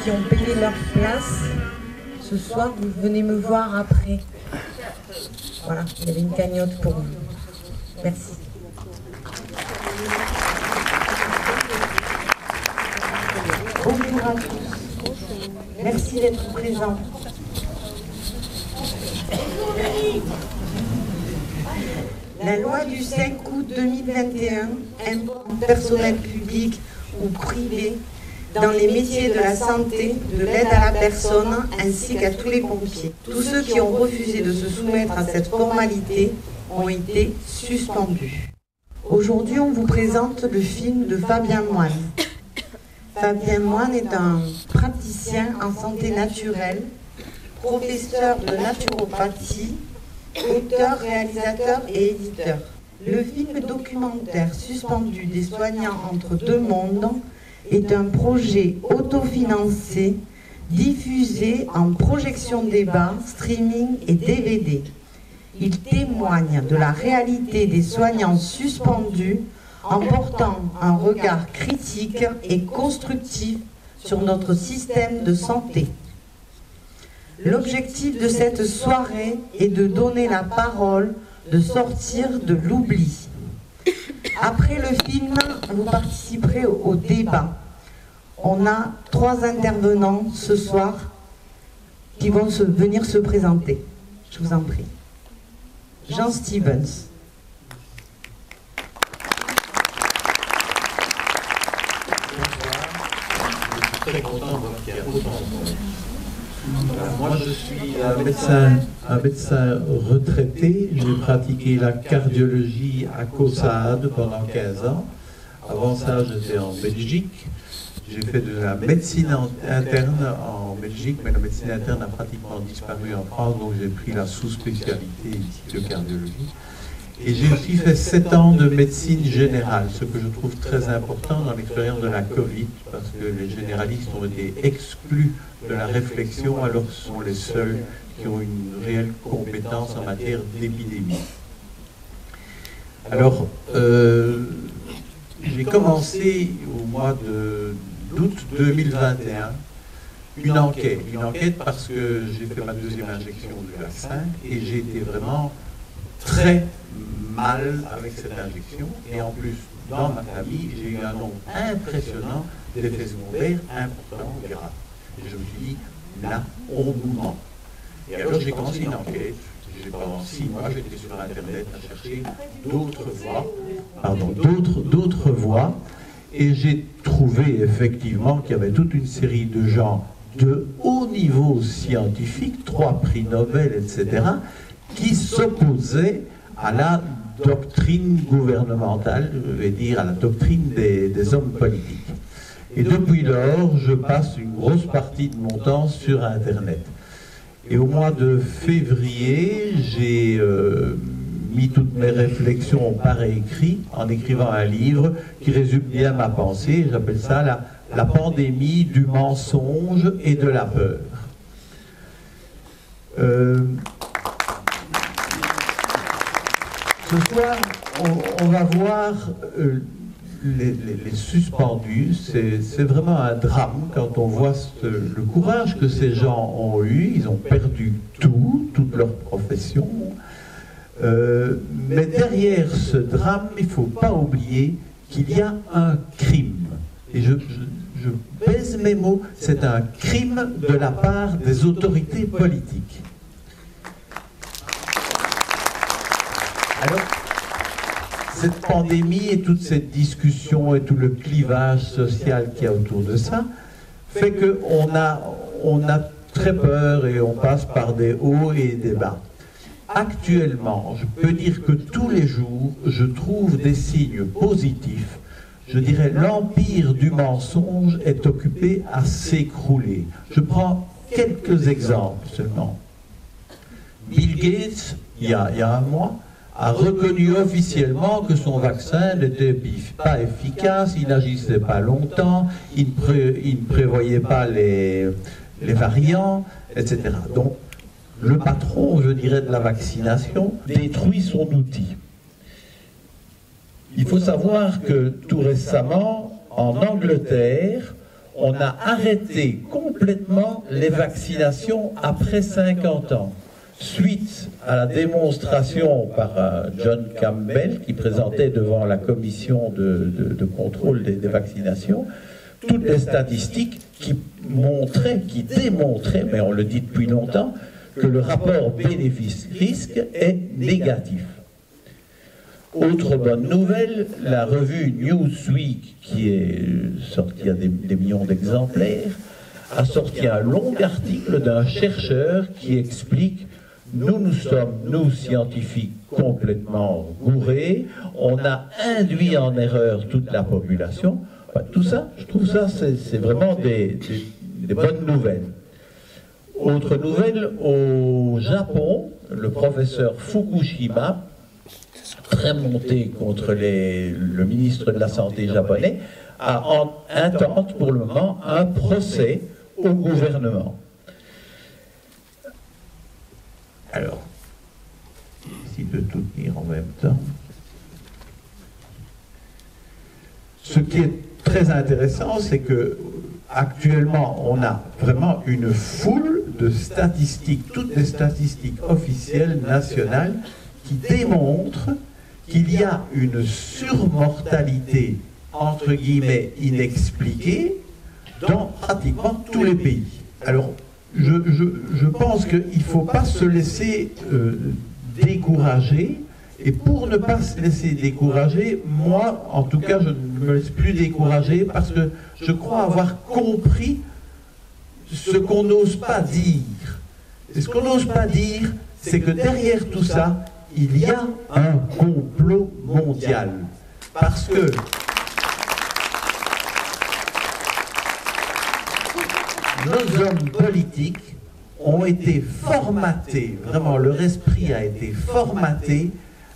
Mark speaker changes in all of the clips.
Speaker 1: qui ont payé leur place ce soir, vous venez me voir après. Voilà, il y avait une cagnotte pour vous. Merci. Bonjour à tous. Merci d'être présents. La loi du 5 août 2021 impose au personnel public ou privé dans les métiers de la santé, de l'aide à la personne, ainsi qu'à tous les pompiers. Tous ceux qui ont refusé de se soumettre à cette formalité ont été suspendus. Aujourd'hui, on vous présente le film de Fabien Moine. Fabien Moine est un praticien en santé naturelle, professeur de naturopathie, auteur, réalisateur et éditeur. Le film documentaire Suspendu des soignants entre deux mondes est un projet autofinancé, diffusé en projection débat, streaming et DVD. Il témoigne de la réalité des soignants suspendus en portant un regard critique et constructif sur notre système de santé. L'objectif de cette soirée est de donner la parole, de sortir de l'oubli. Après le film, vous participerez au débat. On a 3 intervenants ce soir qui vont venir se présenter. Je vous en prie. Jean Stevens.
Speaker 2: Je suis très content de voir qu'il y a autant de monde. Moi, je suis un médecin retraité. J'ai pratiqué la cardiologie à Caussade pendant 15 ans. Avant ça, j'étais en Belgique. J'ai fait de la médecine interne en Belgique, mais la médecine interne a pratiquement disparu en France, donc j'ai pris la sous-spécialité ici de cardiologie. Et j'ai aussi fait 7 ans de médecine générale, ce que je trouve très important dans l'expérience de la Covid, parce que les généralistes ont été exclus de la réflexion, alors que ce sont les seuls qui ont une réelle compétence en matière d'épidémie. Alors, j'ai commencé au mois d'août 2021 une enquête parce que j'ai fait ma 2e injection du vaccin et j'ai été vraiment très mal avec cette injection, et en plus dans ma famille j'ai eu un nombre impressionnant d'effets secondaires importants, graves. Et je me suis dit, là on nous ment. Et alors j'ai commencé une enquête. Pendant 6 mois j'étais sur internet à chercher d'autres voies, et j'ai trouvé effectivement qu'il y avait toute une série de gens de haut niveau scientifique, 3 prix Nobel, etc., qui s'opposaient à la doctrine gouvernementale, je vais dire à la doctrine des hommes politiques. Et depuis lors, je passe une grosse partie de mon temps sur Internet. Et au mois de février, j'ai mis toutes mes réflexions par écrit, en écrivant un livre qui résume bien ma pensée. J'appelle ça la pandémie du mensonge et de la peur. Ce soir, on va voir les suspendus. C'est vraiment un drame quand on voit le courage que ces gens ont eu. Ils ont perdu toute leur profession. Mais derrière ce drame, il ne faut pas oublier qu'il y a un crime. Et je pèse mes mots, c'est un crime de la part des autorités politiques. Alors, cette pandémie et toute cette discussion et tout le clivage social qu'il y a autour de ça fait qu'on a très peur et on passe par des hauts et des bas. Actuellement, je peux dire que tous les jours, je trouve des signes positifs. Je dirais l'empire du mensonge est occupé à s'écrouler. Je prends quelques exemples seulement. Bill Gates, il y a un mois, a reconnu officiellement que son vaccin n'était pas efficace, il n'agissait pas longtemps, il ne prévoyait pas les variants, etc. Donc, le patron, je dirais, de la vaccination détruit son outil. Il faut savoir que tout récemment, en Angleterre, on a arrêté complètement les vaccinations après 50 ans. Suite à la démonstration par John Campbell, qui présentait devant la commission de contrôle des vaccinations, toutes les statistiques qui démontraient, mais on le dit depuis longtemps, que le rapport bénéfice-risque est négatif. Autre bonne nouvelle, la revue Newsweek, qui est sortie à des millions d'exemplaires, a sorti un long article d'un chercheur qui explique: nous sommes, nous scientifiques, complètement gourés, on a induit en erreur toute la population. Enfin, tout ça, je trouve ça, c'est vraiment des bonnes nouvelles. Autre nouvelle, au Japon, le professeur Fukushima, très monté contre le ministre de la Santé japonais, intente pour le moment un procès au gouvernement. Alors, ici de tout tenir en même temps. Ce qui est très intéressant, c'est que actuellement, on a vraiment une foule de statistiques, toutes les statistiques officielles nationales, qui démontrent qu'il y a une surmortalité, entre guillemets, inexpliquée dans pratiquement tous les pays. Alors, je pense qu'il ne faut pas se laisser décourager, et pour ne pas se laisser décourager, moi, en tout cas, je ne me laisse plus décourager, parce que je crois avoir compris ce qu'on n'ose pas dire. Et ce qu'on n'ose pas dire, c'est que derrière tout ça, il y a un complot mondial. Parce que nos hommes politiques ont été formatés, vraiment leur esprit a été formaté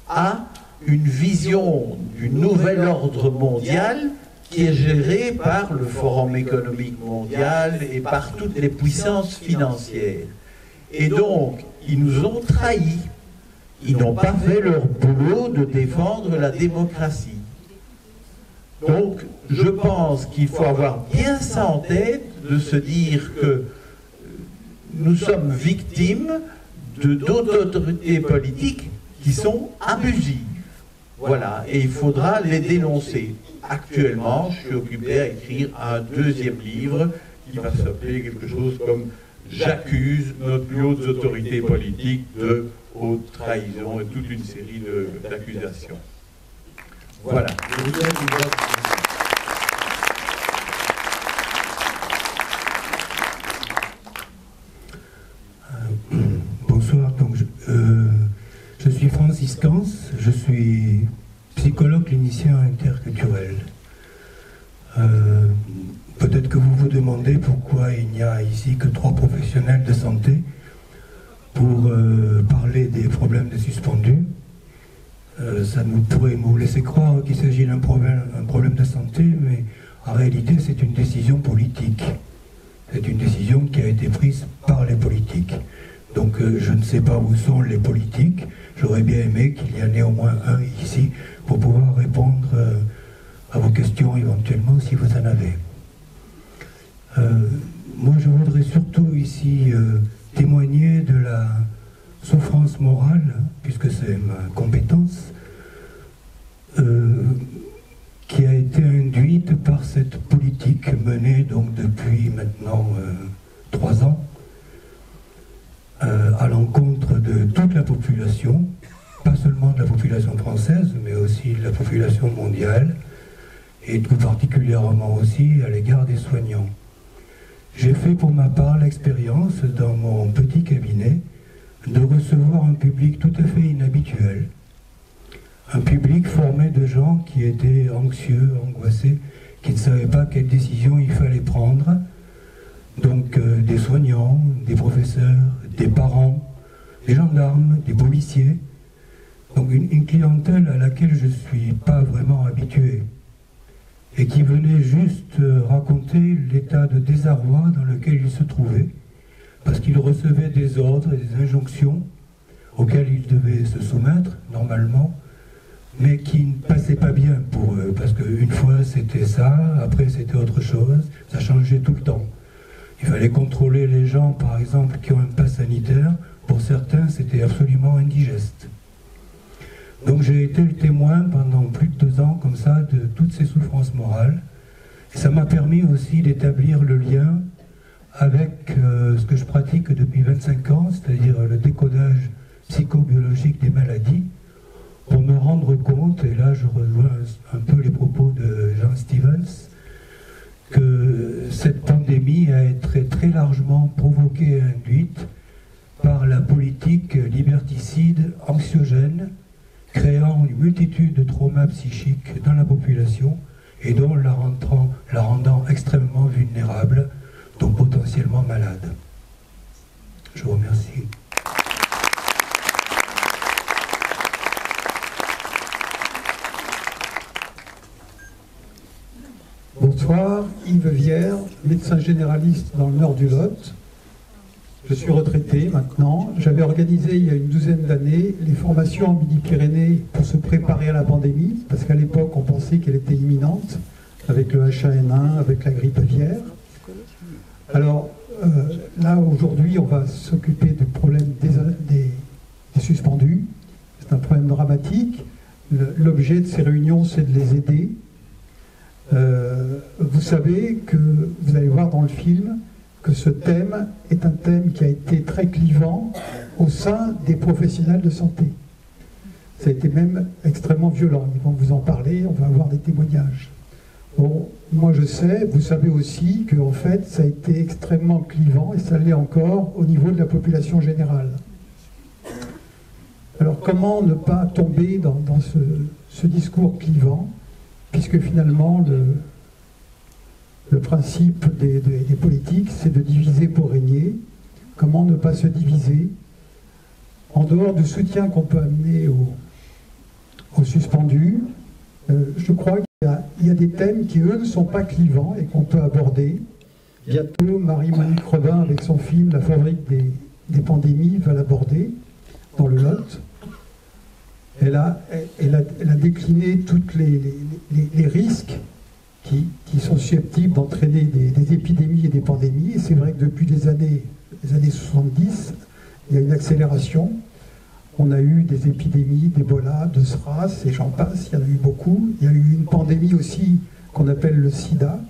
Speaker 2: à une vision du nouvel ordre mondial qui est géré par le Forum économique mondial et par toutes les puissances financières. Et donc, ils nous ont trahis. Ils n'ont pas fait leur boulot de défendre la démocratie. Donc, je pense qu'il faut avoir bien ça en tête, de se dire que nous sommes victimes d'autorités politiques qui sont abusives. Voilà, et il faudra les dénoncer. Actuellement, je suis occupé à écrire un deuxième livre qui va s'appeler quelque chose comme « J'accuse nos plus hautes autorités politiques de haute trahison » et toute une série d'accusations. Voilà.
Speaker 3: Bonsoir, donc je suis Francis Cans, je suis psychologue clinicien interculturel. Peut-être que vous vous demandez pourquoi il n'y a ici que 3 professionnels de santé pour parler des problèmes des suspendus. Ça pourrait nous laisser croire qu'il s'agit d'un problème de santé, mais en réalité c'est une décision politique. C'est une décision qui a été prise par les politiques. Donc je ne sais pas où sont les politiques. J'aurais bien aimé qu'il y en ait au moins un ici pour pouvoir répondre à vos questions éventuellement si vous en avez. Moi je voudrais surtout ici témoigner de la souffrance morale, puisque c'est ma compétence, qui a été induite par cette politique menée donc depuis maintenant 3 ans à l'encontre de toute la population, pas seulement de la population française, mais aussi de la population mondiale, et tout particulièrement aussi à l'égard des soignants. J'ai fait pour ma part l'expérience dans mon petit cabinet de recevoir un public tout à fait inhabituel. Un public formé de gens qui étaient anxieux, angoissés, qui ne savaient pas quelle décision il fallait prendre. Donc des soignants, des professeurs, des parents, des gendarmes, des policiers. Donc une clientèle à laquelle je ne suis pas vraiment habitué. Et qui venait juste raconter l'état de désarroi dans lequel ils se trouvaient, parce qu'ils recevaient des ordres et des injonctions auxquelles ils devaient se soumettre, normalement, mais qui ne passait pas bien pour eux, parce qu'une fois c'était ça, après c'était autre chose, ça changeait tout le temps. Il fallait contrôler les gens, par exemple, qui ont un pass sanitaire. Pour certains, c'était absolument indigeste. Donc j'ai été le témoin pendant plus de 2 ans, comme ça, de toutes ces souffrances morales. Et ça m'a permis aussi d'établir le lien avec ce que je pratique depuis 25 ans, c'est-à-dire le décodage psychobiologique des maladies, pour me rendre compte, et là je rejoins un peu les propos de Jean Stevens, que cette pandémie a été très largement provoquée et induite par la politique liberticide anxiogène, créant une multitude de traumas psychiques dans la population et donc la rendant extrêmement vulnérable, donc potentiellement malade. Je vous remercie.
Speaker 4: Bonsoir, Yves Vière, médecin généraliste dans le nord du Lot. Je suis retraité maintenant. J'avais organisé il y a une 12aine d'années les formations en Midi-Pyrénées pour se préparer à la pandémie, parce qu'à l'époque on pensait qu'elle était imminente, avec le H1N1, avec la grippe aviaire. Alors là aujourd'hui on va s'occuper du problème des suspendus. C'est un problème dramatique. L'objet de ces réunions c'est de les aider. Vous savez que, vous allez voir dans le film, que ce thème est un thème qui a été très clivant au sein des professionnels de santé. Ça a été même extrêmement violent. Ils vont vous en parler, on va avoir des témoignages. Bon, moi je sais, vous savez aussi que en fait ça a été extrêmement clivant et ça l'est encore au niveau de la population générale. Alors comment ne pas tomber dans ce discours clivant, puisque finalement le principe des politiques, c'est de diviser pour régner. Comment ne pas se diviser? En dehors du soutien qu'on peut amener aux suspendus, je crois qu'il y a des thèmes qui, eux, ne sont pas clivants et qu'on peut aborder. Bientôt, Marie-Monique Robin, avec son film « La fabrique des pandémies », va l'aborder dans le Lot. Elle a décliné tous les risques qui sont susceptibles d'entraîner des épidémies et des pandémies. Et c'est vrai que depuis les années 70, il y a une accélération. On a eu des épidémies d'Ebola, de SRAS, et j'en passe, il y en a eu beaucoup. Il y a eu une pandémie aussi qu'on appelle le sida.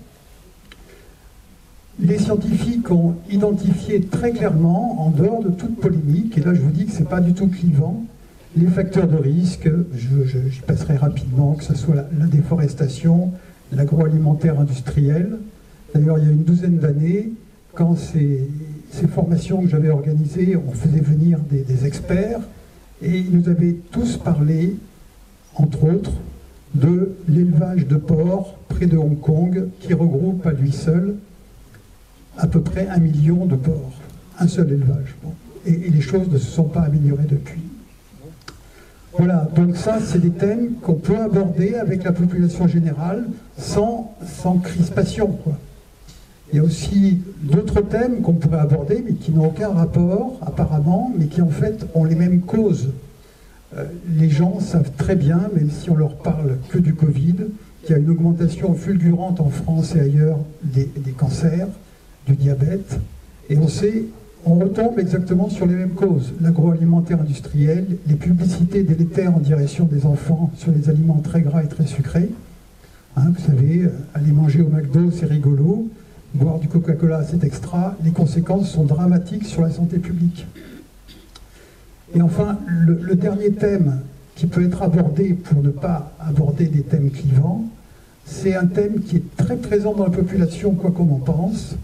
Speaker 4: Les scientifiques ont identifié très clairement, en dehors de toute polémique, et là je vous dis que ce n'est pas du tout clivant, les facteurs de risque, j'y passerai rapidement, que ce soit la déforestation, l'agroalimentaire industriel. D'ailleurs, il y a une 12aine d'années, quand ces formations que j'avais organisées, on faisait venir des experts, et ils nous avaient tous parlé, entre autres, de l'élevage de porcs près de Hong Kong, qui regroupe à lui seul à peu près 1 million de porcs. Un seul élevage. Bon. Et les choses ne se sont pas améliorées depuis. Voilà, donc ça, c'est des thèmes qu'on peut aborder avec la population générale sans crispation, quoi. Il y a aussi d'autres thèmes qu'on pourrait aborder, mais qui n'ont aucun rapport, apparemment, mais qui en fait ont les mêmes causes. Les gens savent très bien, même si on leur parle que du Covid, qu'il y a une augmentation fulgurante en France et ailleurs des cancers, du diabète, et on retombe exactement sur les mêmes causes. L'agroalimentaire industriel, les publicités délétères en direction des enfants sur les aliments très gras et très sucrés. Hein, vous savez, aller manger au McDo, c'est rigolo. Boire du Coca-Cola, c'est extra. Les conséquences sont dramatiques sur la santé publique. Et enfin, le dernier thème qui peut être abordé pour ne pas aborder des thèmes clivants, c'est un thème qui est très présent dans la population, quoi qu'on en pense.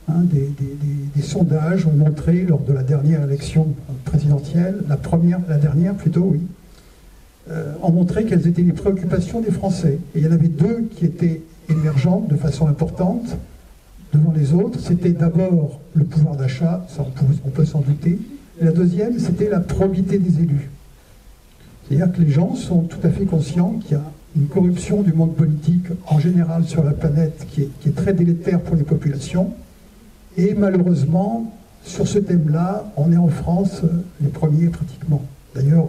Speaker 4: Hein, des sondages ont montré lors de la dernière élection présidentielle, la dernière plutôt, oui, ont montré quelles étaient les préoccupations des Français. Et il y en avait deux qui étaient émergentes de façon importante devant les autres. C'était d'abord le pouvoir d'achat, ça on peut s'en douter. Et la deuxième, c'était la probité des élus. C'est-à-dire que les gens sont tout à fait conscients qu'il y a une corruption du monde politique en général sur la planète qui est très délétère pour les populations. Et malheureusement, sur ce thème-là, on est en France les premiers pratiquement. D'ailleurs,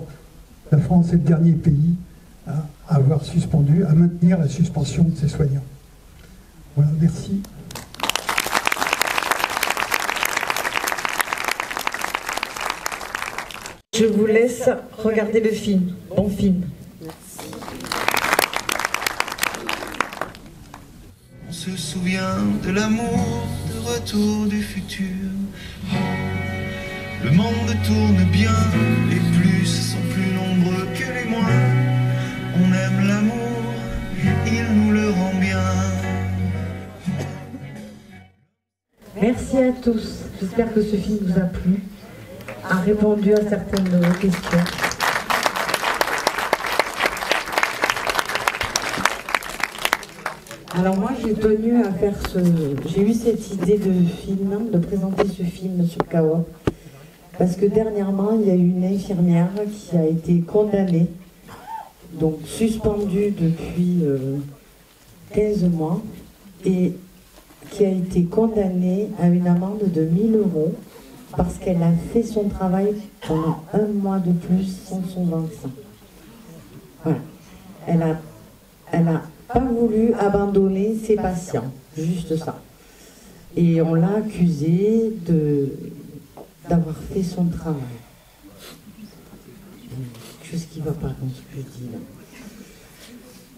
Speaker 4: la France est le dernier pays à avoir suspendu, à maintenir la suspension de ces soignants. Voilà, merci.
Speaker 5: Je vous laisse regarder le film. Bon film.
Speaker 6: On se souvient de l'amour, de retour du futur. Le monde tourne bien, les plus sont plus nombreux que les moins. On aime l'amour, il nous le rend bien.
Speaker 5: Merci à tous. J'espère que ce film vous a plu, a répondu à certaines de vos questions. Alors moi j'ai tenu à faire j'ai eu cette idée de film, de présenter ce film sur Kawa, parce que dernièrement il y a eu une infirmière qui a été condamnée, donc suspendue depuis 15 mois, et qui a été condamnée à une amende de 1 000 € parce qu'elle a fait son travail pendant 1 mois de plus sans son vaccin. Voilà. Elle a pas voulu abandonner ses patients, juste ça. Et on l'a accusée d'avoir fait son travail. Quelque chose qui ne va pas dans ce que je dis là.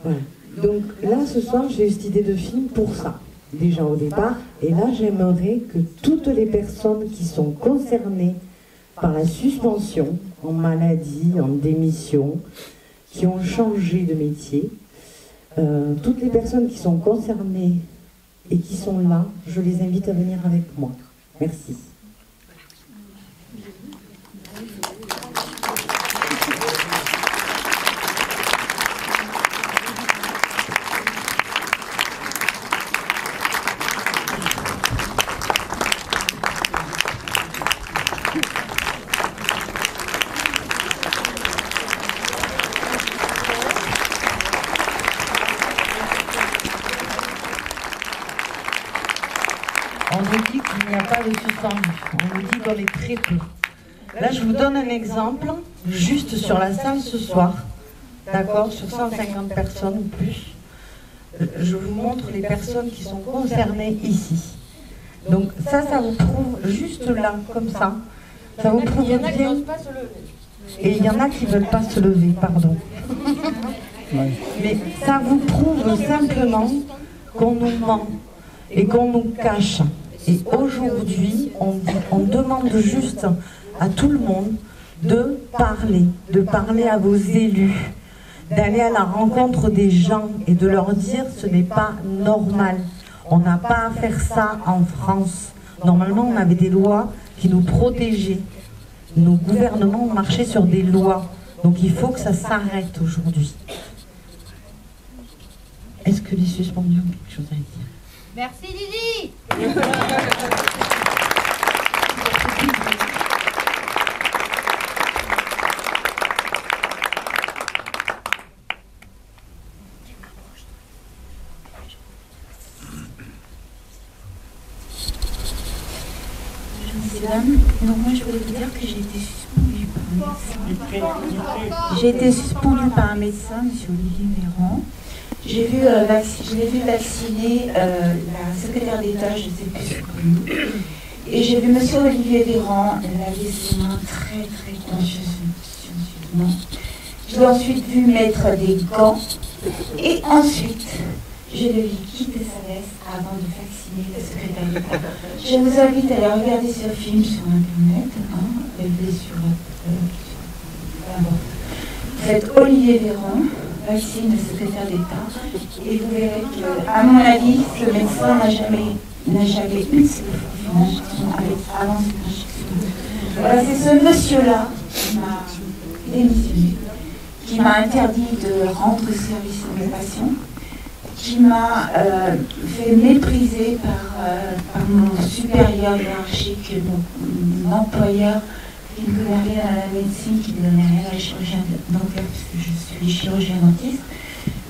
Speaker 5: Voilà. Donc là, ce soir, j'ai eu cette idée de film pour ça, déjà au départ. Et là, j'aimerais que toutes les personnes qui sont concernées par la suspension, en maladie, en démission, qui ont changé de métier, toutes les personnes qui sont concernées et qui sont là, je les invite à venir avec moi. Merci. On nous dit qu'il n'y a pas de suspendu, on nous dit qu'on est très peu. Là, je vous donne un exemple, juste sur la salle ce soir, d'accord, sur 150 personnes ou plus. Je vous montre les personnes qui sont concernées ici. Donc ça vous prouve juste là, comme ça. Ça vous prouve bien. Et il y en a qui ne veulent pas se lever, pardon. Mais ça vous prouve simplement qu'on nous ment et qu'on nous cache. Et aujourd'hui, on demande juste à tout le monde de parler à vos élus, d'aller à la rencontre des gens et de leur dire ce n'est pas normal. On n'a pas à faire ça en France. Normalement, on avait des lois qui nous protégeaient. Nos gouvernements ont marché sur des lois. Donc il faut que ça s'arrête aujourd'hui. Est-ce que les suspendus ont quelque chose à dire ?
Speaker 7: Merci Didi.
Speaker 8: Donc moi je voulais vous dire que j'ai été suspendue par un médecin. J'ai été suspendue par un médecin, M. Olivier Véran. Je l'ai vu vacciner la secrétaire d'État, je ne sais plus comment. Et j'ai vu M. Olivier Véran laver ses mains très très consciencieusement. Je l'ai ensuite vu mettre des gants. Et ensuite, je l'ai vu quitter sa veste avant de vacciner la secrétaire d'État. Je vous invite à aller regarder ce film sur Internet. Faites Olivier Véran, vaccine le secrétaire d'État, et vous verrez que, à mon avis, ce médecin n'a jamais eu cette injection avant cette injection. Voilà, c'est ce monsieur-là qui m'a démissionné, qui m'a interdit de rendre service à mes patients, qui m'a fait mépriser par mon supérieur hiérarchique, mon employeur, qui ne connaît rien à la médecine, qui ne connaît rien à la chirurgie dentaire, puisque je suis chirurgien dentiste.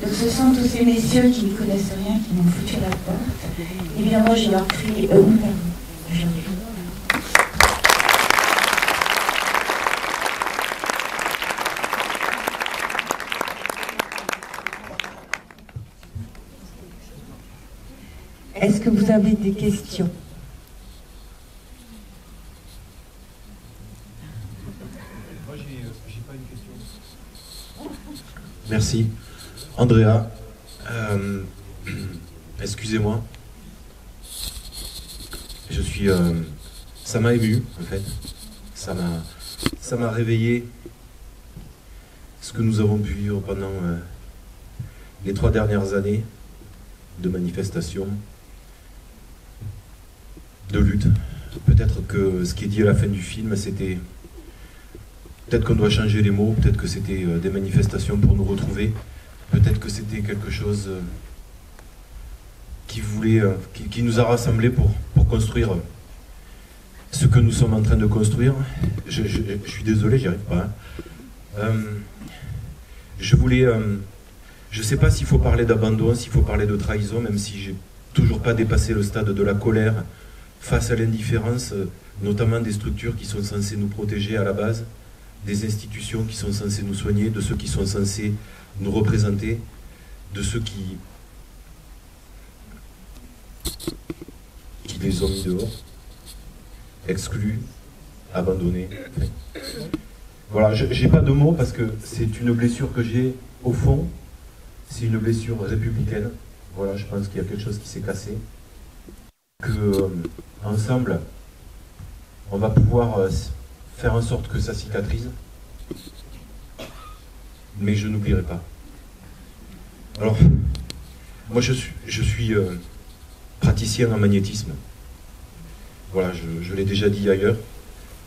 Speaker 8: Donc ce sont tous ces messieurs qui ne connaissent rien, qui m'ont foutu à la porte. Et bien moi je leur crie aujourd'hui.
Speaker 5: Est-ce que vous avez des questions?
Speaker 9: Moi, j'ai pas une question.
Speaker 10: Merci. Andrea, excusez-moi. Je suis... ça m'a ému, en fait. Ça m'a réveillé ce que nous avons pu vivre pendant les 3 dernières années de manifestations, de lutte. Peut-être que ce qui est dit à la fin du film, c'était... Peut-être qu'on doit changer les mots, peut-être que c'était des manifestations pour nous retrouver, peut-être que c'était quelque chose qui nous a rassemblés pour construire ce que nous sommes en train de construire. Je suis désolé, j'y arrive pas. Hein. Je ne sais pas s'il faut parler d'abandon, s'il faut parler de trahison, même si j'ai toujours pas dépassé le stade de la colère face à l'indifférence, notamment des structures qui sont censées nous protéger à la base, des institutions qui sont censées nous soigner, de ceux qui sont censés nous représenter, de ceux qui les ont mis dehors, exclus, abandonnés. Voilà, j'ai pas de mots parce que c'est une blessure que j'ai au fond, c'est une blessure républicaine. Voilà, je pense qu'il y a quelque chose qui s'est cassé. Que ensemble, on va pouvoir faire en sorte que ça cicatrise. Mais je n'oublierai pas. Alors, moi je suis praticien en magnétisme. Voilà, je l'ai déjà dit ailleurs.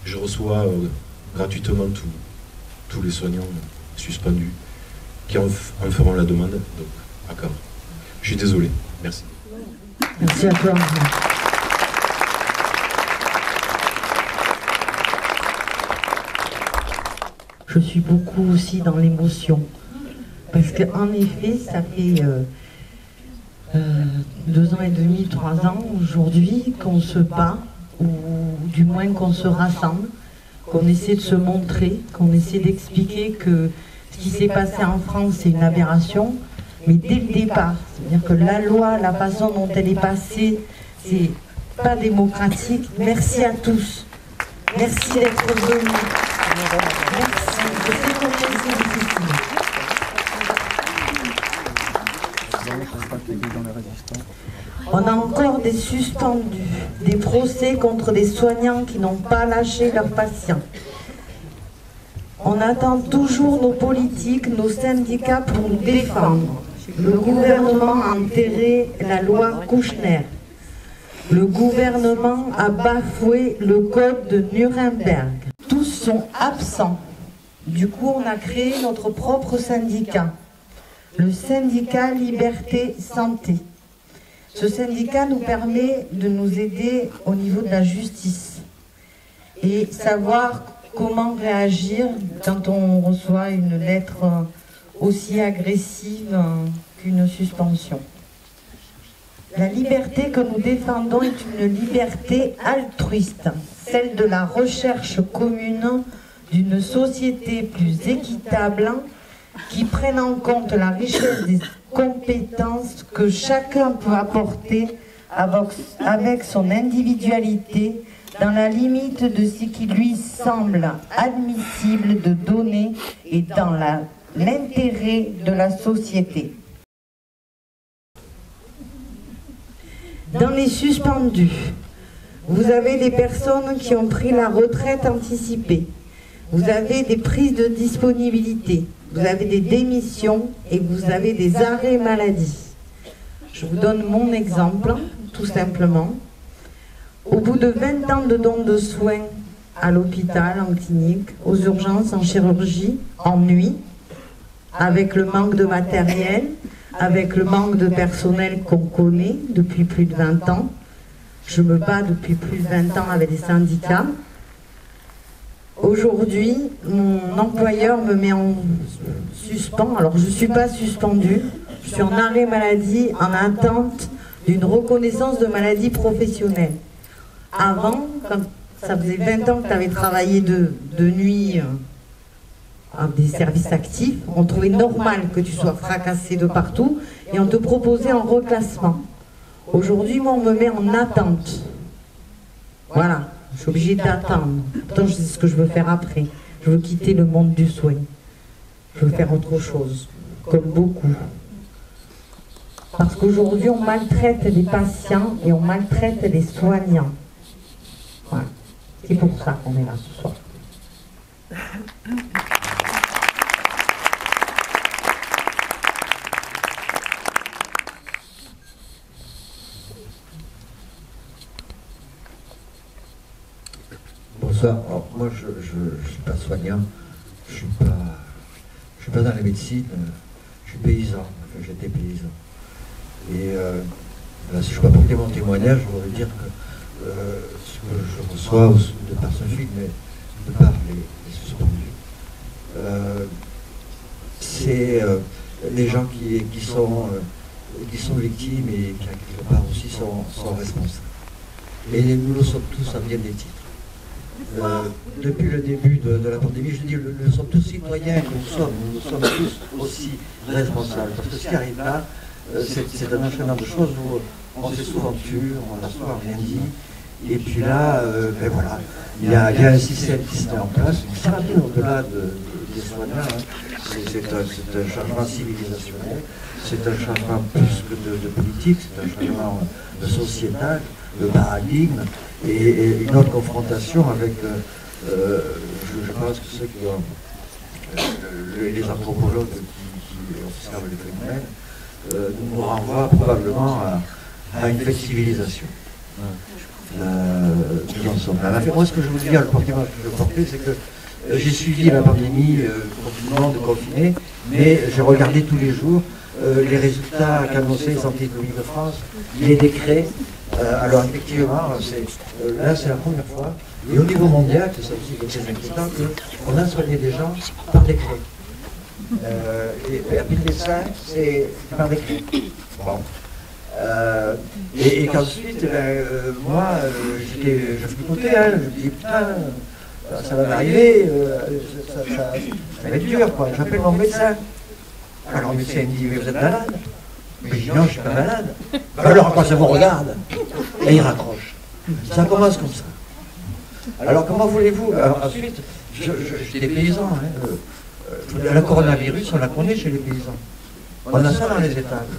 Speaker 10: Je reçois gratuitement tous les soignants suspendus qui en feront la demande. Donc, d'accord. Je suis désolé. Merci.
Speaker 5: Merci à toi. Je suis beaucoup aussi dans l'émotion. Parce qu'en effet, ça fait 2 ans et demi, 3 ans aujourd'hui qu'on se bat, ou du moins qu'on se rassemble, qu'on essaie de se montrer, qu'on essaie d'expliquer que ce qui s'est passé en France, c'est une aberration, mais dès le départ, c'est-à-dire que la loi, la façon dont elle est passée, c'est pas démocratique. Merci à tous. Merci d'être venus. Merci. Je sais combien c'est difficile. On a encore des suspendus, des procès contre des soignants qui n'ont pas lâché leurs patients. On attend toujours nos politiques, nos syndicats pour nous défendre. Le gouvernement a enterré la loi Kouchner. Le gouvernement a bafoué le code de Nuremberg. Tous sont absents. Du coup, on a créé notre propre syndicat, le syndicat Liberté Santé. Ce syndicat nous permet de nous aider au niveau de la justice et savoir comment réagir quand on reçoit une lettre aussi agressive qu'une suspension. La liberté que nous défendons est une liberté altruiste, celle de la recherche commune d'une société plus équitable qui prenne en compte la richesse des compétences que chacun peut apporter avec son individualité dans la limite de ce qui lui semble admissible de donner et dans l'intérêt de la société. Dans les suspendus, vous avez des personnes qui ont pris la retraite anticipée, vous avez des prises de disponibilité, vous avez des démissions et vous avez des arrêts maladie. Je vous donne mon exemple, tout simplement. Au bout de 20 ans de dons de soins à l'hôpital, en clinique, aux urgences, en chirurgie, en nuit, avec le manque de matériel, avec le manque de personnel qu'on connaît depuis plus de 20 ans, je me bats depuis plus de 20 ans avec des syndicats. Aujourd'hui, mon employeur me met en suspens. Alors, je ne suis pas suspendue. Je suis en arrêt maladie, en attente d'une reconnaissance de maladie professionnelle. Avant, quand ça faisait 20 ans que tu avais travaillé de nuit à des services actifs, on trouvait normal que tu sois fracassé de partout et on te proposait un reclassement. Aujourd'hui, moi, on me met en attente. Voilà, je suis obligée d'attendre. Pourtant, je sais ce que je veux faire après. Je veux quitter le monde du soin. Je veux faire autre chose, comme beaucoup. Parce qu'aujourd'hui, on maltraite les patients et on maltraite les soignants. Voilà. C'est pour ça qu'on est là ce soir.
Speaker 11: Bonsoir. Alors, moi, je ne suis pas soignant. Je suis pas dans la médecine. Je suis paysan. Enfin, j'étais paysan. Et là, si je peux apporter mon témoignage, je voudrais dire que ce que je reçois de par ce film, mais de par les suspendus, c'est les gens qui sont victimes et qui, quelque part aussi, sont responsables. Et nous le sommes tous à bien des titres. Depuis le début de la pandémie, je dis, nous sommes tous citoyens que nous sommes tous aussi responsables. Parce que ce qui arrive là, c'est un enchaînement de choses où on s'est souvent tué, on a souvent rien dit. Et puis là, ben voilà, il y a un système qui se met en place, ça va bien au-delà des soignants. Hein. C'est un changement civilisationnel, c'est un changement plus que de politique, c'est un changement sociétal, de paradigme, et une autre confrontation avec, je pense que ceux qui ont, les anthropologues qui observent les phénomènes, nous renvoient probablement à une vraie civilisation. Nous en sommes là. Moi, ce que je veux dire, le portement que je veux porter, c'est que j'ai suivi la pandémie, confinement, de confiné, mais j'ai regardé tous les jours les résultats qu'annonçait Santé publique de France, les décrets. Alors effectivement, là c'est la première fois, et au niveau mondial, c'est ça aussi qui est très inquiétant, qu'on a soigné des gens par décret. Et à 1005, c'est par décret. Bon. Et qu'ensuite, moi, je flippais, hein, je me dis putain, ça va m'arriver, ça va être dur, quoi. J'appelle mon médecin. Alors le médecin me dit, mais vous êtes malade? Mais je dis non, je ne suis pas malade. Alors quand ça vous regarde, et il raccroche. Ça commence comme ça. Alors comment voulez-vous? Ensuite, j'étais paysan. Hein, le coronavirus, on la connaît chez les paysans. On a ça dans les étables.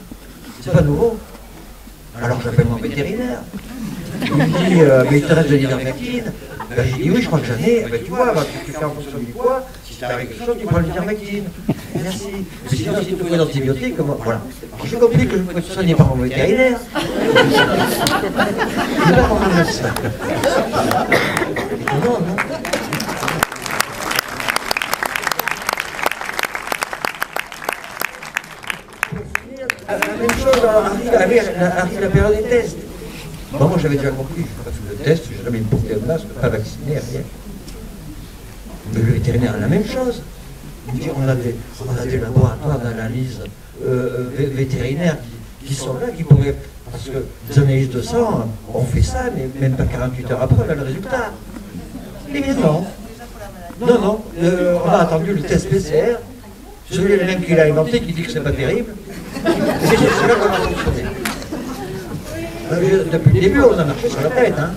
Speaker 11: C'est pas nouveau. Alors j'appelle mon vétérinaire. Il me dit, mais il te reste de l'ivermectine? Ben, j'ai dit oui, je crois que j'en ai. Ben, tu vois, tu fais en fonction du poids. Si tu arrive quelque chose, tu prends l'ivermectine. Merci. Mais sinon, si tu trouves d'antibiotiques, comment? Voilà. J'ai compris que je pouvais être soigné par mon vétérinaire. Je ne vais pas par mon médecin. Non. La même chose arrive la période des tests. Bon, moi j'avais déjà compris, je n'ai pas fait le test, je n'ai jamais porté un masque, pas vacciné, rien. Mais le vétérinaire a la même chose. Il dit, on a des laboratoires d'analyse vétérinaires qui sont là, qui pourraient, parce que des analyses de sang, on fait ça, mais même pas 48 heures après, on a le résultat. Mais non. Non, on a attendu le test PCR, celui même qui l'a inventé, qui dit que c'est pas terrible. C'est cela qu'on a fonctionné. Depuis le début, on a marché sur la tête. Hein.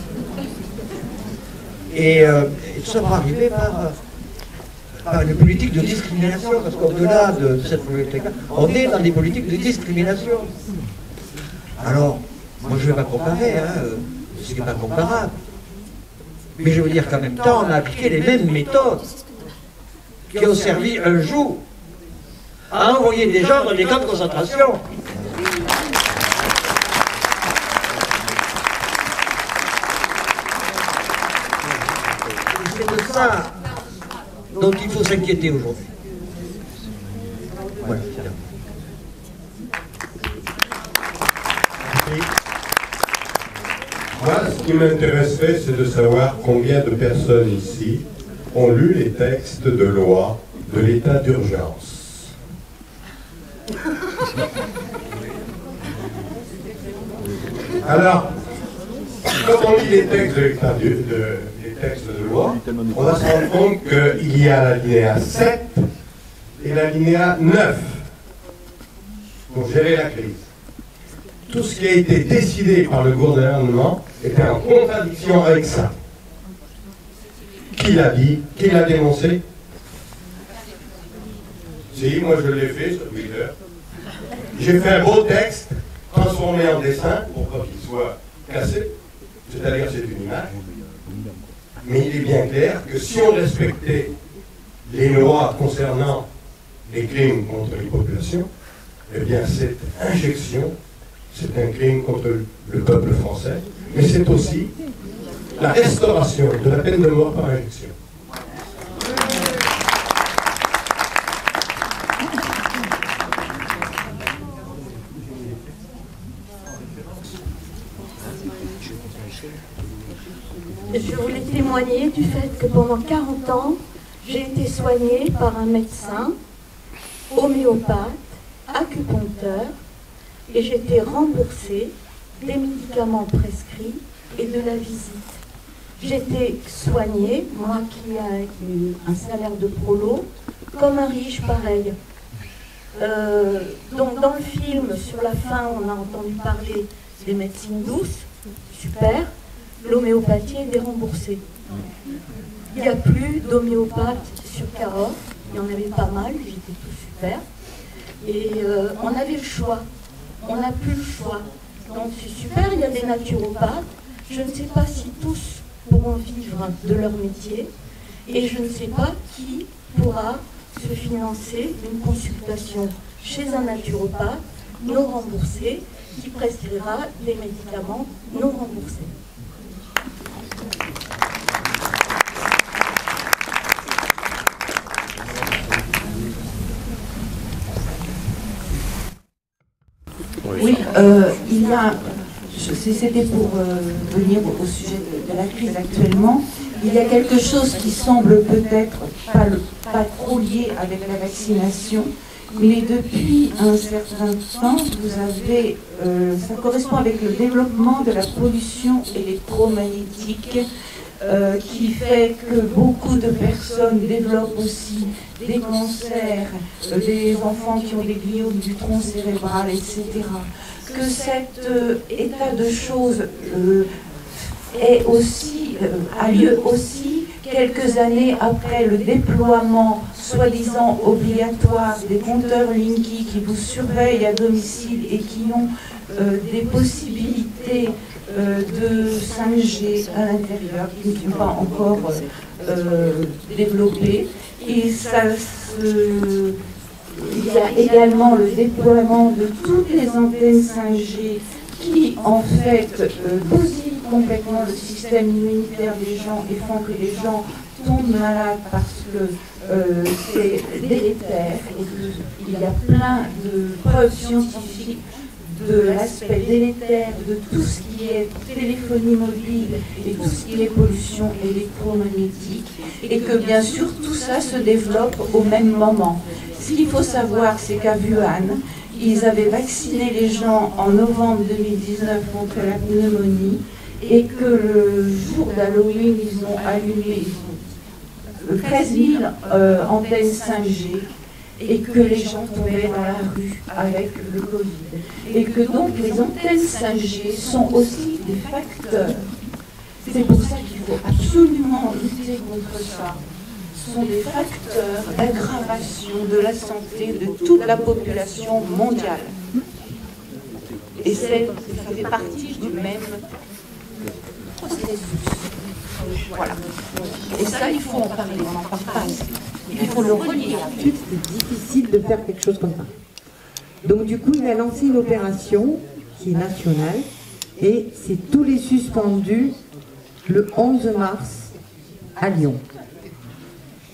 Speaker 11: Et tout ça va arriver par une politique de discrimination, parce qu'au-delà de cette politique-là, on est dans des politiques de discrimination. Alors, moi je ne vais pas comparer, hein, ce qui n'est pas comparable. Mais je veux dire qu'en même temps, on a appliqué les mêmes méthodes qui ont servi un jour à envoyer des gens dans des camps de concentration. C'est de ça dont il faut s'inquiéter aujourd'hui. Voilà, c'est bien.
Speaker 12: Moi, ce qui m'intéresserait, c'est de savoir combien de personnes ici ont lu les textes de loi de l'état d'urgence. Alors, quand on lit les textes de loi, on va se rendre compte qu'il y a l'alinéa 7 et l'alinéa 9 pour gérer la crise. tout ce qui a été décidé par le gouvernement était en contradiction avec ça. Qui l'a dit? Qui l'a dénoncé? Si, moi je l'ai fait sur Twitter. J'ai fait un beau texte, transformé en dessin, pour pas qu'il soit cassé. C'est-à-dire c'est une image. Mais il est bien clair que si on respectait les lois concernant les crimes contre les populations, eh bien cette injection, c'est un crime contre le peuple français, mais c'est aussi la restauration de la peine de mort par injection.
Speaker 13: Je voulais témoigner du fait que pendant 40 ans, j'ai été soignée par un médecin, homéopathe, acupuncteur, et j'étais remboursée des médicaments prescrits et de la visite. J'étais soignée, moi qui ai eu un salaire de prolo, comme un riche pareil. Donc dans le film, sur la fin, on a entendu parler des médecines douces, super. L'homéopathie est déremboursée. Il n'y a plus d'homéopathes sur Cahors. Il y en avait pas mal, ils étaient tous super. Et on avait le choix. On n'a plus le choix. Donc c'est super, il y a des naturopathes. Je ne sais pas si tous pourront vivre de leur métier. Et je ne sais pas qui pourra se financer une consultation chez un naturopathe non remboursé qui prescrira des médicaments non remboursés.
Speaker 8: Oui, il y a, c'était pour venir au sujet de la crise actuellement, il y a quelque chose qui semble peut-être pas trop lié avec la vaccination, mais depuis un certain temps, vous avez, ça correspond avec le développement de la pollution électromagnétique qui fait que beaucoup de personnes développent aussi des cancers, des enfants qui ont des gliomes du tronc cérébral, etc. Que cet état de choses a lieu aussi quelques années après le déploiement soi-disant obligatoire des compteurs Linky qui vous surveillent à domicile et qui ont des possibilités de 5G à l'intérieur qui ne sont pas encore développées. Et il y a également le déploiement de toutes les antennes 5G qui en fait bousillent complètement le système immunitaire des gens et font que les gens tombent malades parce que c'est délétère et qu'il y a plein de preuves scientifiques de l'aspect délétère de tout ce qui est téléphonie mobile et tout ce qui est pollution électromagnétique et que bien sûr tout ça se développe au même moment. Ce qu'il faut savoir, c'est qu'à Wuhan, ils avaient vacciné les gens en novembre 2019 contre la pneumonie et que le jour d'Halloween, ils ont allumé 13 000 antennes 5G et que les gens tombaient dans la rue avec le Covid. Et que donc les antennes 5G sont aussi des facteurs. C'est pour ça qu'il faut absolument lutter contre ça. Ce sont des facteurs d'aggravation de la santé de toute la population mondiale. Et ça fait partie du même processus. Voilà. Et ça, il faut en parler, on n'en parle pas. Il faut le relier.
Speaker 1: C'est difficile de faire quelque chose comme ça. Donc du coup, il a lancé une opération qui est nationale et c'est tous les suspendus le 11 mars à Lyon.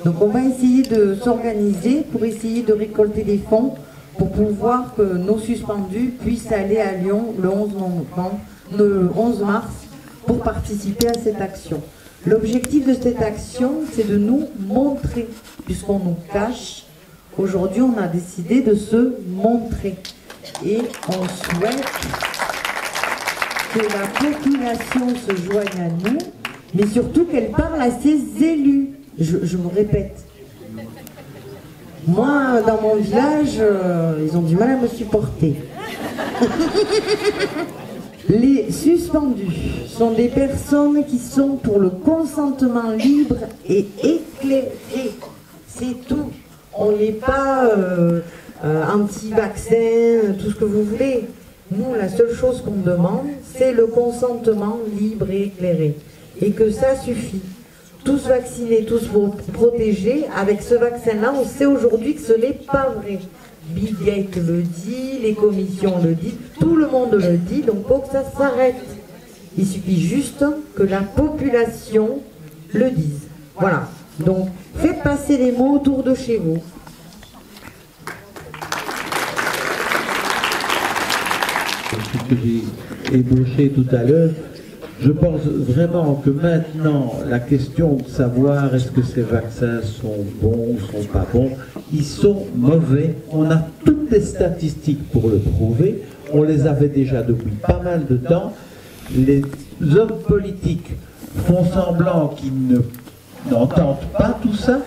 Speaker 1: Donc on va essayer de s'organiser pour essayer de récolter des fonds pour pouvoir que nos suspendus puissent aller à Lyon le 11 mars pour participer à cette action. L'objectif de cette action, c'est de nous montrer, puisqu'on nous cache. Aujourd'hui, on a décidé de se montrer. Et on souhaite que la population se joigne à nous, mais surtout qu'elle parle à ses élus. Je me répète. Moi, dans mon village, ils ont du mal à me supporter.
Speaker 14: Les suspendus sont des personnes qui sont pour le consentement libre et éclairé. C'est tout. On n'est pas anti-vaccin, tout ce que vous voulez. Nous, la seule chose qu'on demande, c'est le consentement libre et éclairé. Et que ça suffit. Tous vaccinés, tous protégés. Avec ce vaccin-là, on sait aujourd'hui que ce n'est pas vrai. Bill Gates le dit, les commissions le disent, tout le monde le dit, donc il faut que ça s'arrête. Il suffit juste que la population le dise. Voilà. Donc, faites passer les mots autour de chez vous.
Speaker 2: Ce que j'ai ébauché tout à l'heure, je pense vraiment que maintenant, la question de savoir est-ce que ces vaccins sont bons ou sont pas bons, ils sont mauvais. On a toutes les statistiques pour le prouver. On les avait déjà depuis pas mal de temps. Les hommes politiques font semblant qu'ils n'entendent pas tout ça.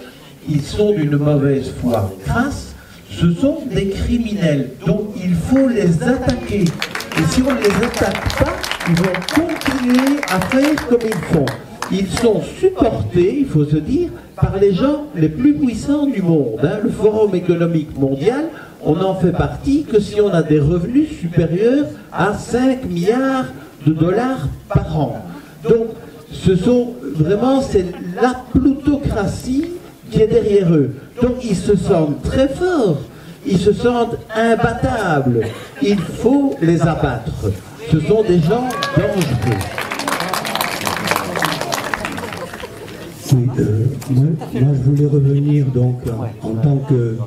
Speaker 2: Ils sont d'une mauvaise foi crasse. Ce sont des criminels. Donc il faut les attaquer. Et si on ne les attaque pas, ils vont continuer à faire comme ils font. Ils sont supportés, il faut se dire, par les gens les plus puissants du monde. Hein. Le Forum économique mondial, on n'en fait partie que si on a des revenus supérieurs à 5 milliards de dollars par an. Donc, ce sont vraiment, c'est la plutocratie qui est derrière eux. Donc, ils se sentent très forts. Ils se sentent imbattables. Il faut les abattre. Ce sont des gens dangereux.
Speaker 3: Oui, moi, je voulais revenir donc en tant que